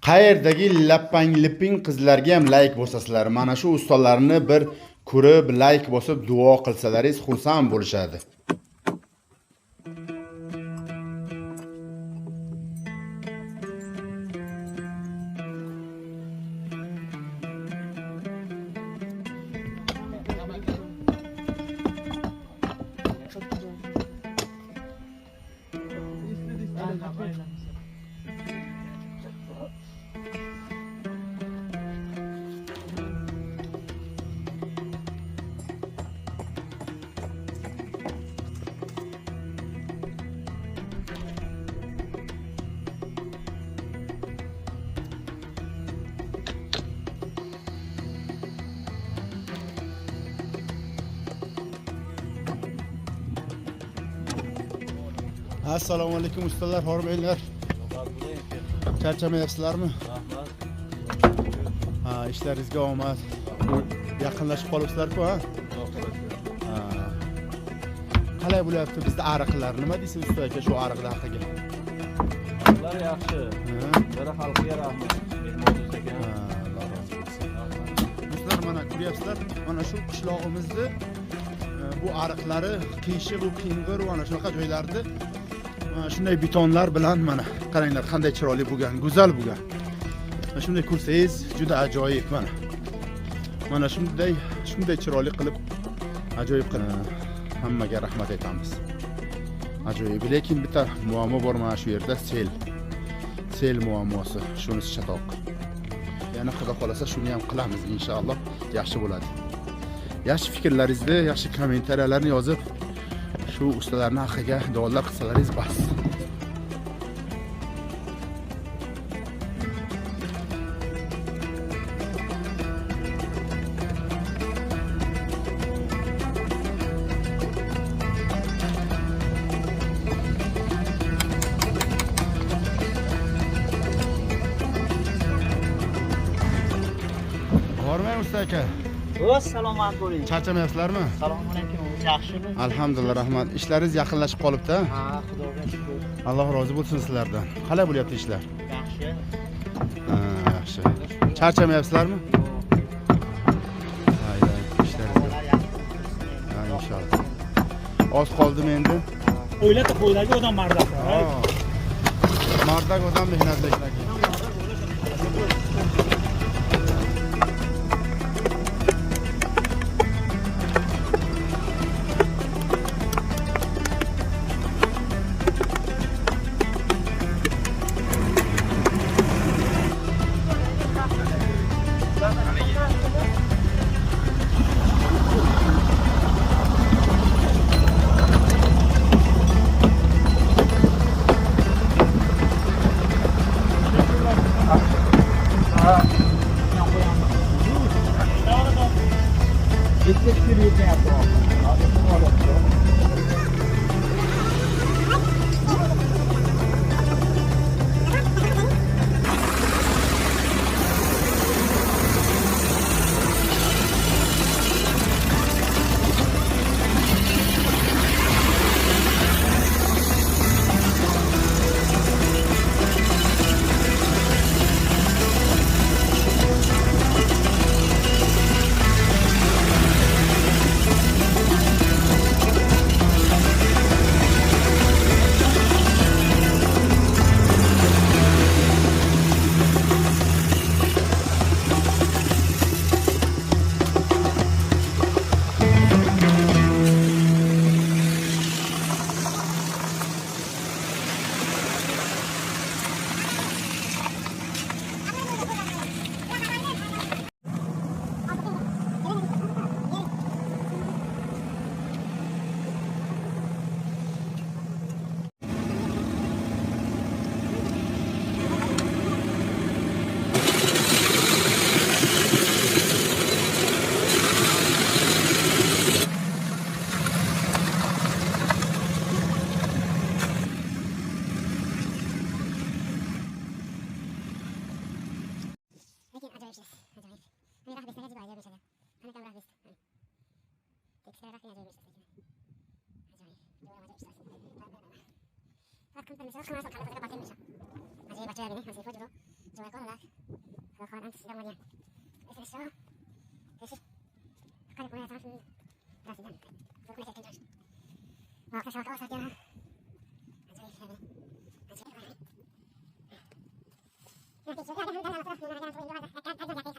Qayerdagi lappang lipping qizlarga ham like bosasizlar. Mana shu ustalarni bir ko'rib, like bosib, duo qilsalaringiz xursand bo'lishadi. Assalomu alaykum ustalar, hormaylar. Charchamayapsizlarmi? Ha, ishlaringizga omad. Yaqinlashib qolibsizlar-ku, ha? Qalay bo'lyapti bizda ariqlar? Nima deysiz usta aka shu ariqlar haqiga? Ular yaxshi. Biri xalqiga rahmat. Mehmonsiz ekan. Alloh razı olsun. Do'stlar, mana ko'ryapsizlar, mana shu qishlog'imizni bu ariqlari qiyshiq va qing'ir va ana shunaqa joylarda shunday betonlar bilan mana qaranglar qanday chiroyli bo'lgan, go'zal bo'lgan. Shunday ko'rsangiz juda ajoyib mana. Mana shunday chiroyli qilib ajoyib qilib hammaga rahmat aytamiz. Ajoyib, lekin bitta muammo bor mana shu yerda sel muammosi, shunisi chatoq. Yana xudo xolasa shuni ham qilamiz inshaalloh, yaxshi bo'ladi. Yaxshi fikrlaringizni, yaxshi kommentariyalarni yozib shu ustalarning haqiga duolar qilsalaringiz bas. Bormay usta aka. Salomat bo'ling. Charchamayapsizlarmi? Assalomu alaykum. Yaxshimi? Alhamdulillah, rahmat. Ishlaringiz yaqinlashib qolibdi. Ha, Xudoga shukr. Alloh rozi bo'lsin sizlardan. Qalay bo'lyapti ishlar? Yaxshi. Yaxshi. Charchamayapsizlarmi? Hayda, ishlaringiz. Ha, inshaalloh. Oz qoldimi endi? Qo'ydagi odam mardak. Mardak odam mehnatdagi. Con permiso, con las alcaldes de Paquemisa. Así va a echar bien, así fue yo. Yo voy a colar. Nanti sudah ada yang dalam terus, yang ada yang